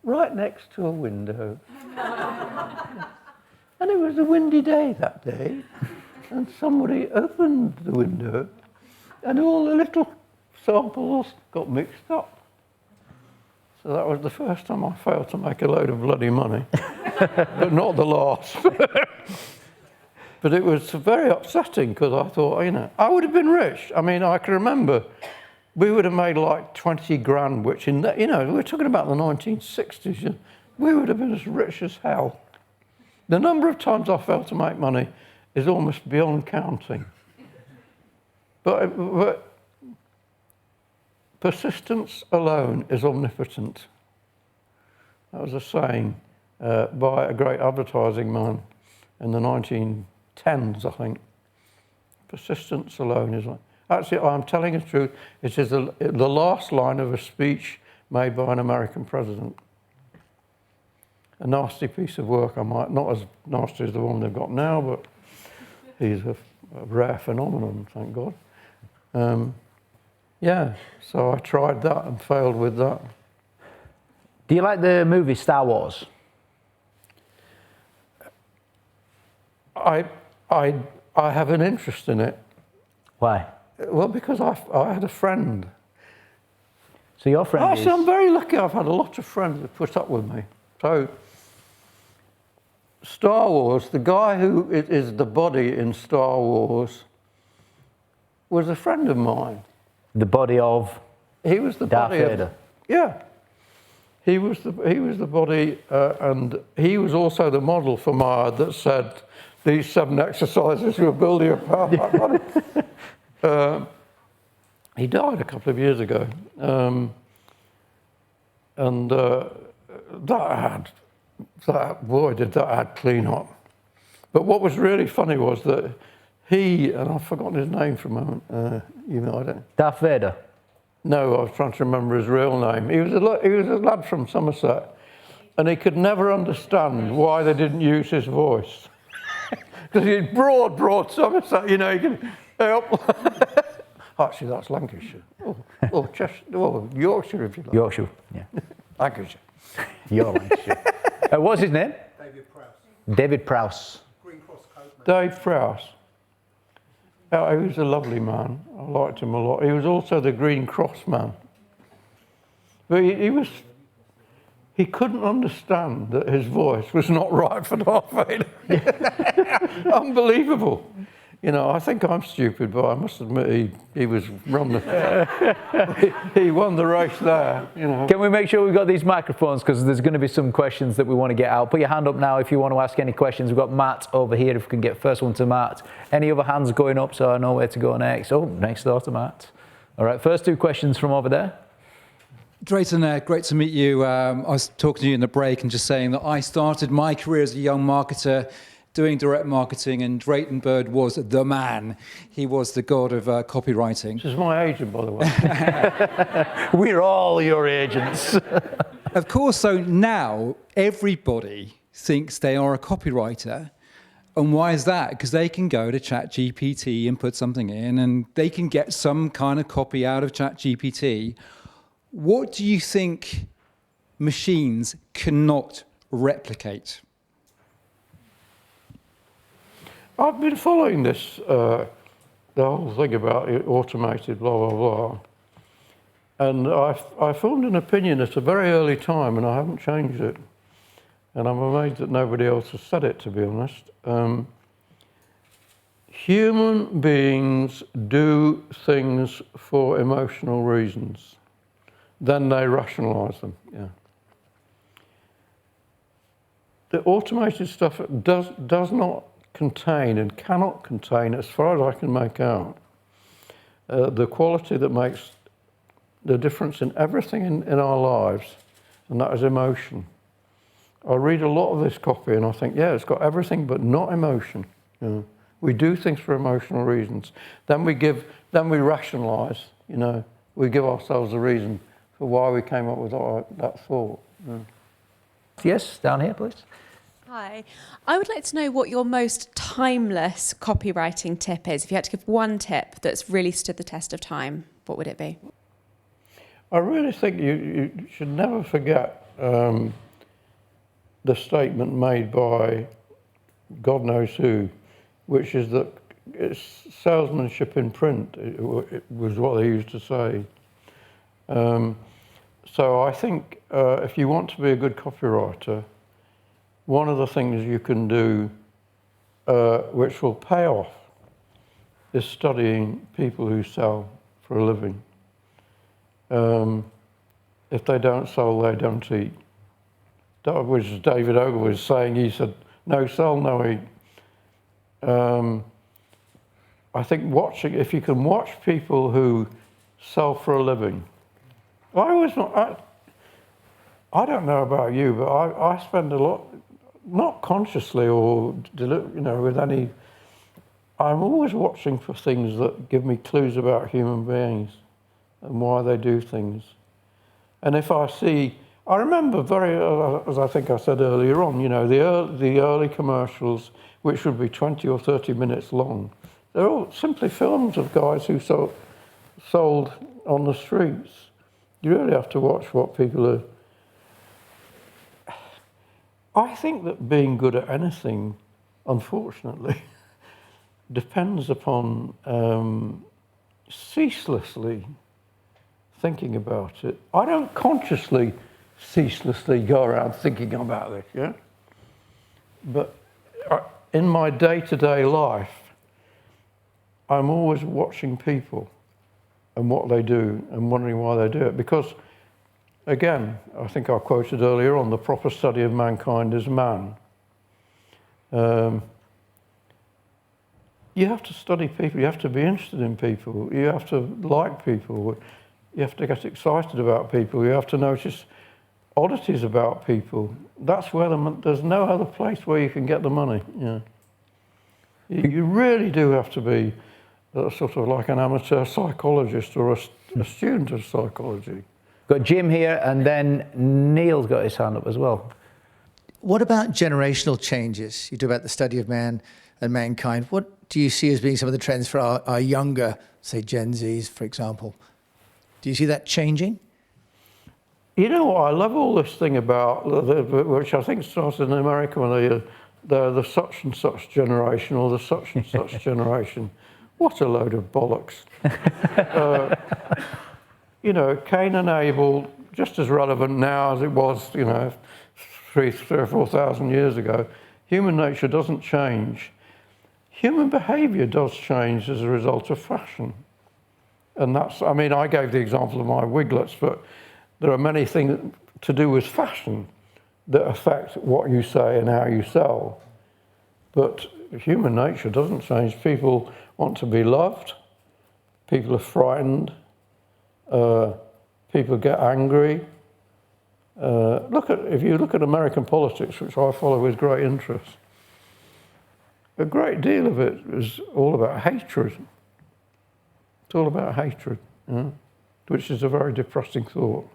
right next to a window. And it was a windy day that day, and somebody opened the window, and all the little samples got mixed up. So that was the first time I failed to make a load of bloody money, but not the last. But it was very upsetting, because I thought, you know, I would have been rich. I mean, I can remember we would have made like 20 grand, which in that, you know, we're talking about the 1960s. We would have been as rich as hell. The number of times I failed to make money is almost beyond counting. But persistence alone is omnipotent. That was a saying by a great advertising man in the 1910s, I think. Persistence alone is... Actually, I'm telling the truth, it is the last line of a speech made by an American president. A nasty piece of work, not as nasty as the one they've got now, but he's a rare phenomenon, thank God. Yeah, so I tried that and failed with that. Do you like the movie Star Wars? I have an interest in it. Why? Well, because I had a friend. So your friend Actually, I'm very lucky. I've had a lot of friends that put up with me. So, Star Wars, the guy who is the body in Star Wars was a friend of mine. The body of? He was the Darth body Vader. of... Yeah. He was the body, and he was also the model for my ad that said, these 7 exercises will build your power body. He died a couple of years ago. Boy, did that ad clean up. But what was really funny was that he, and I've forgotten his name for a moment, you know, I don't... Darth Vader? No, I was trying to remember his real name. He was a lad from Somerset, and he could never understand why they didn't use his voice. Because he's broad Somerset, you know, he can help. Actually, that's Lancashire. Or Cheshire, or Yorkshire, if you like. Yorkshire, yeah. Lancashire. Your Lancashire. What's his name? David Prowse. David Prowse. Green Cross Coat. Dave Prowse. He was a lovely man. I liked him a lot. He was also the Green Cross man. But he couldn't understand that his voice was not right for Darth Vader. Unbelievable. You know, I think I'm stupid, but I must admit he was won he won the race there. You know. Can we make sure we've got these microphones, because there's going to be some questions that we want to get out. Put your hand up now if you want to ask any questions. We've got Matt over here, if we can get first one to Matt. Any other hands going up so I know where to go next? Oh, next door to Matt. All right, first two questions from over there. Drayton, great to meet you. I was talking to you in the break and just saying that I started my career as a young marketer doing direct marketing, and Drayton Bird was the man. He was the god of copywriting. This is my agent, by the way. We're all your agents. Of course, so now everybody thinks they are a copywriter. And why is that? Because they can go to ChatGPT and put something in, and they can get some kind of copy out of ChatGPT. What do you think machines cannot replicate? I've been following this, the whole thing about it, automated, blah, blah, blah. And I formed an opinion at a very early time, and I haven't changed it. And I'm amazed that nobody else has said it, to be honest. Human beings do things for emotional reasons. Then they rationalise them, yeah. The automated stuff does not contain and cannot contain, as far as I can make out, the quality that makes the difference in everything in our lives, and that is emotion. I read a lot of this copy and I think, yeah, it's got everything but not emotion. You know, we do things for emotional reasons. Then we rationalise, you know, we give ourselves a reason for why we came up with that thought. Yeah. Yes, down here, please. Hi. I would like to know what your most timeless copywriting tip is. If you had to give one tip that's really stood the test of time, what would it be? I really think you should never forget the statement made by God knows who, which is that it's salesmanship in print. It was what they used to say. So I think if you want to be a good copywriter, one of the things you can do, which will pay off, is studying people who sell for a living. If they don't sell, they don't eat. That was David Ogilvy was saying. He said, no sell, no eat. I think if you can watch people who sell for a living, I don't know about you, but I spend a lot, not consciously or with any, I'm always watching for things that give me clues about human beings and why they do things. And if I remember as I think I said earlier on, you know, the early commercials, which would be 20 or 30 minutes long, they're all simply films of guys who sold on the streets. You really have to watch what people are. I think that being good at anything, unfortunately, depends upon ceaselessly thinking about it. I don't consciously, ceaselessly go around thinking about this, yeah? But in my day-to-day life, I'm always watching people and what they do and wondering why they do it. Because, again, I think I quoted earlier on, the proper study of mankind is man. You have to study people, you have to be interested in people, you have to like people, you have to get excited about people, you have to notice oddities about people. That's where there's no other place where you can get the money. Yeah. You really do have to be sort of like an amateur psychologist or a student of psychology. Got Jim here, and then Neil's got his hand up as well. What about generational changes? You talk about the study of man and mankind. What do you see as being some of the trends for our younger say, Gen Zs, for example. Do you see that changing? You know what, I love all this thing about, which I think started in America when they're the such and such generation or the such and such generation. What a load of bollocks. You know, Cain and Abel, just as relevant now as it was, you know, 3,000 or 4,000 years ago. Human nature doesn't change. Human behaviour does change as a result of fashion. And that's, I mean, I gave the example of my Wiglets, but there are many things to do with fashion that affect what you say and how you sell. But human nature doesn't change. People want to be loved. People are frightened. People get angry. If you look at American politics, which I follow with great interest, a great deal of it is all about hatred. It's all about hatred, which is a very depressing thought.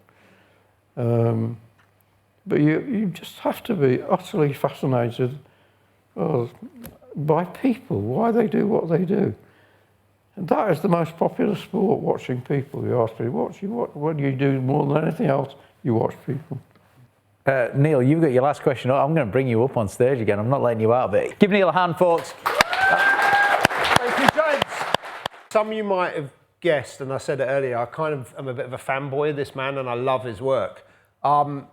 But you just have to be utterly fascinated by people, why they do what they do. And that is the most popular sport, watching people. You ask people, what do you do more than anything else? You watch people. Neil, you've got your last question. I'm going to bring you up on stage again. I'm not letting you out of it. Give Neil a hand, folks. Thank you, James. Some of you might have guessed, and I said it earlier, I kind of am a bit of a fanboy of this man and I love his work. And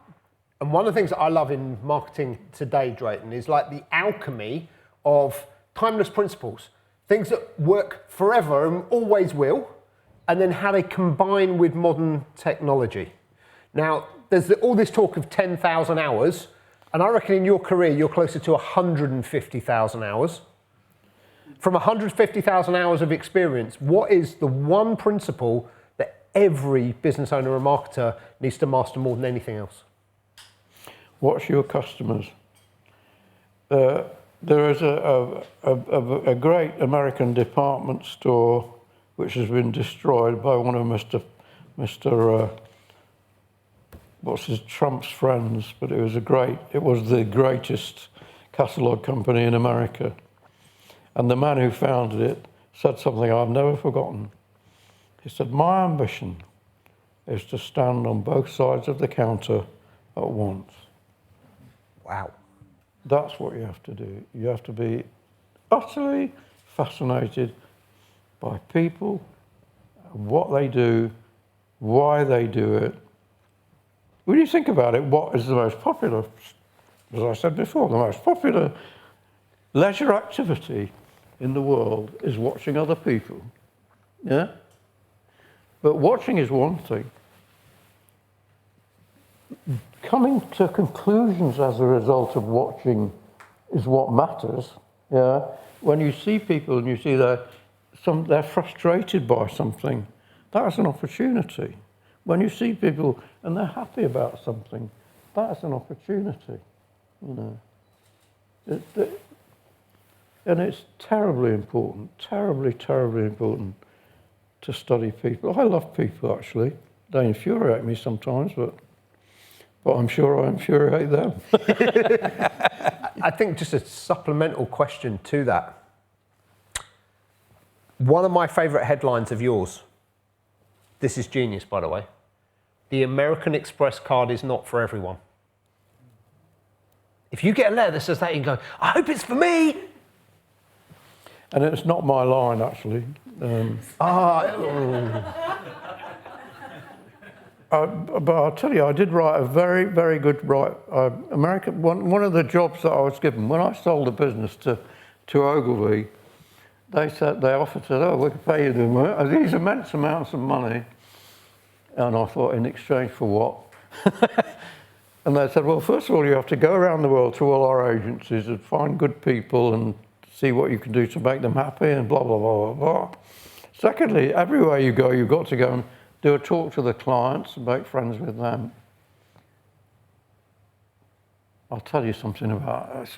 one of the things that I love in marketing today, Drayton, is like the alchemy of timeless principles. Things that work forever and always will, and then how they combine with modern technology. Now, there's all this talk of 10,000 hours, and I reckon in your career, you're closer to 150,000 hours. From 150,000 hours of experience, what is the one principle that every business owner or marketer needs to master more than anything else? Watch your customers. There is a great American department store which has been destroyed by one of Mr. What's his Trump's friends, but it was the greatest catalogue company in America. And the man who founded it said something I've never forgotten. He said, "My ambition is to stand on both sides of the counter at once." Wow. That's what you have to do. You have to be utterly fascinated by people, what they do, why they do it. When you think about it, what is the most popular, as I said before, the most popular leisure activity in the world is watching other people. Yeah? But watching is one thing. Coming to conclusions as a result of watching is what matters. Yeah? When you see people and you see they're frustrated by something, that's an opportunity. When you see people and they're happy about something, that's an opportunity. You know, and it's terribly important, terribly important to study people. I love people, actually. They infuriate me sometimes, but I'm sure I infuriate them. I think just a supplemental question to that. One of my favourite headlines of yours, this is genius, by the way, the American Express card is not for everyone. If you get a letter that says that, you can go, I hope it's for me. And it's not my line, actually. But I'll tell you, I did write a very, very good one of the jobs that I was given, when I sold the business to Ogilvy, they offered to, we could pay you these immense amounts of money. And I thought, in exchange for what? And they said, well, first of all, you have to go around the world to all our agencies and find good people and see what you can do to make them happy and blah, blah, blah, blah, blah. Secondly, everywhere you go, you've got to go and do a talk to the clients and make friends with them. I'll tell you something about it.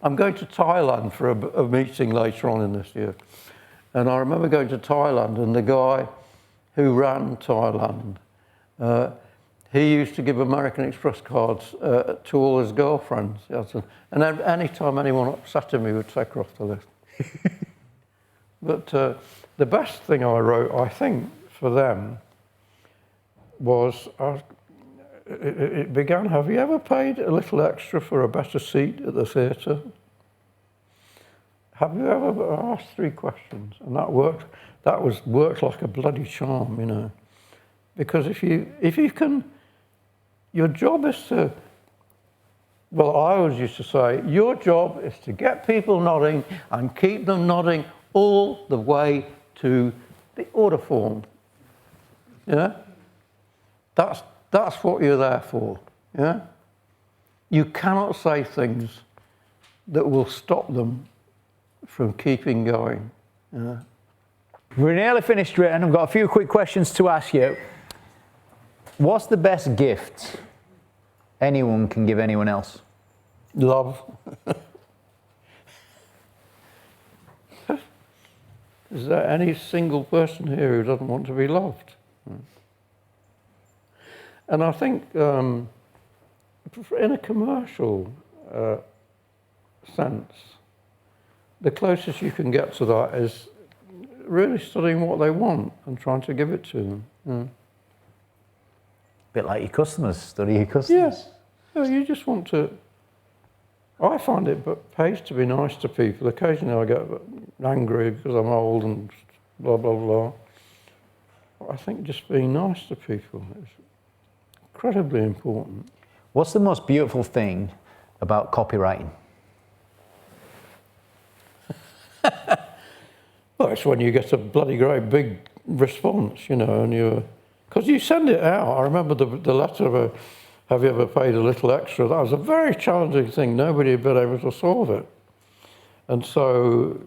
I'm going to Thailand for a meeting later on in this year. And I remember going to Thailand, and the guy who ran Thailand, he used to give American Express cards to all his girlfriends. And any time anyone upset him, he would take her off the list. But the best thing I wrote, I think, for them was, it began, have you ever paid a little extra for a better seat at the theatre? Have you ever, I asked 3 questions, and that worked like a bloody charm, you know. Because if you can, your job is to, well, I always used to say, your job is to get people nodding and keep them nodding all the way to the order form. Yeah? That's what you're there for. Yeah? You cannot say things that will stop them from keeping going. Yeah? We're nearly finished, Drayton. I've got a few quick questions to ask you. What's the best gift anyone can give anyone else? Love. Is there any single person here who doesn't want to be loved? And I think in a commercial sense, the closest you can get to that is really studying what they want and trying to give it to them. Yeah. Bit like your customers, study your customers. Yeah, you just want to. I find it pays to be nice to people. Occasionally I get angry because I'm old and blah, blah, blah. But I think just being nice to people is incredibly important. What's the most beautiful thing about copywriting? Well, it's when you get a bloody great big response, you know, and because you send it out. I remember the letter of have you ever paid a little extra? That was a very challenging thing. Nobody had been able to solve it. And so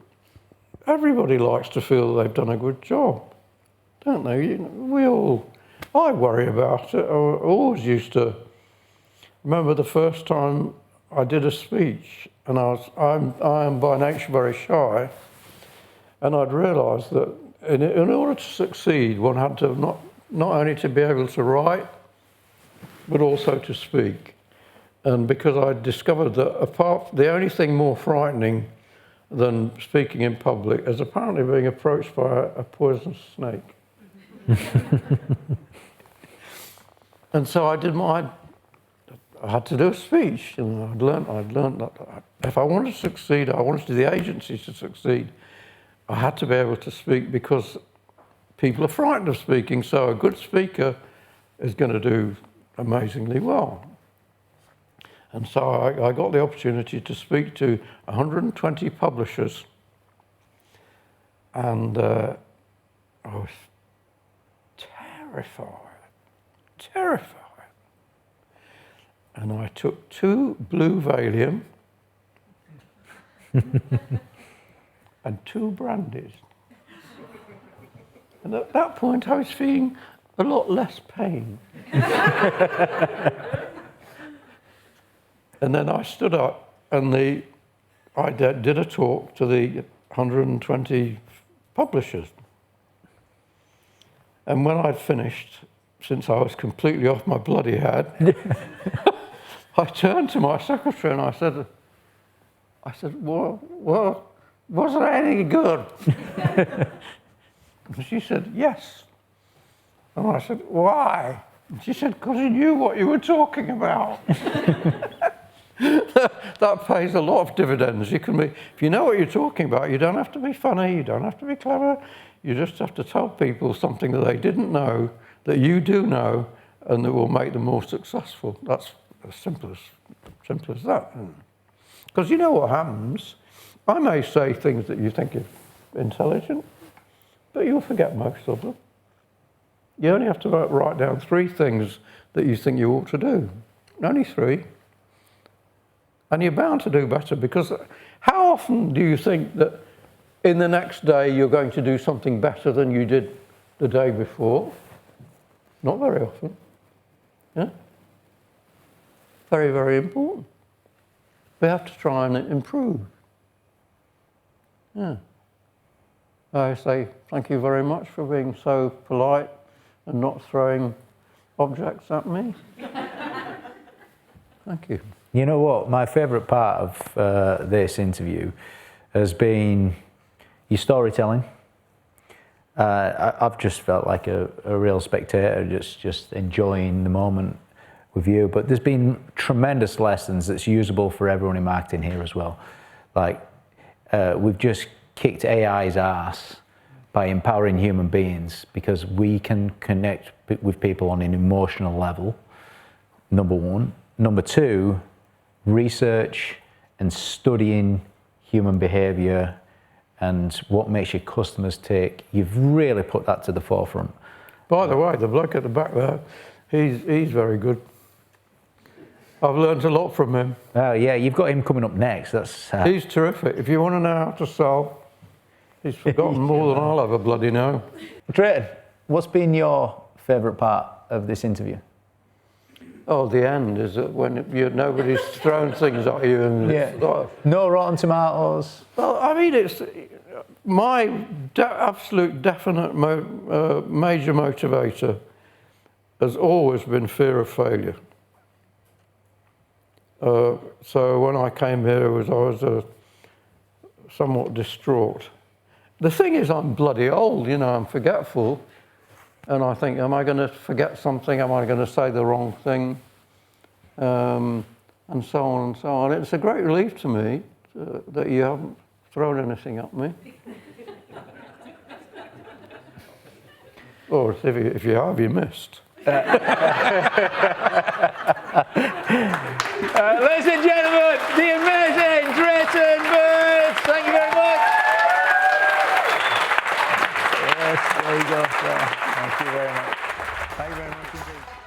everybody likes to feel they've done a good job, don't they? You know, I worry about it. I always used to remember the first time I did a speech, and I am by nature very shy, and I'd realised that in order to succeed, one had to not only to be able to write, but also to speak. And because I discovered that the only thing more frightening than speaking in public is apparently being approached by a poisonous snake. And so I had to do a speech, and I'd learned that if I wanted to succeed, I wanted the agency to succeed, I had to be able to speak, because people are frightened of speaking, so a good speaker is going to do amazingly well. And so I got the opportunity to speak to 120 publishers, and I was terrified. And I took 2 blue Valium and 2 brandies. And at that point I was feeling a lot less pain. And then I stood up and I did a talk to the 120 publishers. And when I'd finished, since I was completely off my bloody head, I turned to my secretary and I said, well, was it any good? And she said, yes. And I said, why? And she said, because you knew what you were talking about. That pays a lot of dividends. If you know what you're talking about, you don't have to be funny, you don't have to be clever, you just have to tell people something that they didn't know, that you do know, and that will make them more successful. That's as simple as that. Because you know what happens. I may say things that you think are intelligent, but you'll forget most of them. You only have to write down 3 things that you think you ought to do. Only 3. And you're bound to do better, because how often do you think that in the next day you're going to do something better than you did the day before? Not very often. Yeah? Very, very important. We have to try and improve. Yeah. I say thank you very much for being so polite and not throwing objects at me. Thank you. You know what? My favourite part of this interview has been, your storytelling. I've just felt like a real spectator, just enjoying the moment with you. But there's been tremendous lessons that's usable for everyone in marketing here as well. Like we've just kicked AI's ass by empowering human beings, because we can connect with people on an emotional level, number one. Number two, research and studying human behavior and what makes your customers tick. You've really put that to the forefront. By the way, the bloke at the back there, he's very good. I've learned a lot from him. Oh yeah, you've got him coming up next. That's He's terrific. If you want to know how to sell, he's forgotten more than I'll ever bloody know. Drayton, what's been your favourite part of this interview? Oh, the end is that when nobody's thrown things at you and No Rotten Tomatoes. Well, I mean, it's my absolute definite major motivator has always been fear of failure. So when I came here, I was somewhat distraught. The thing is, I'm bloody old, I'm forgetful. And I think, am I going to forget something? Am I going to say the wrong thing? And so on and so on. It's a great relief to me that you haven't thrown anything at me. Or if you have, you missed. Ladies and gentlemen, the amazing Drayton Bird. Thank you very much. Yes, there you go. Thank you very much. Thank you very much indeed.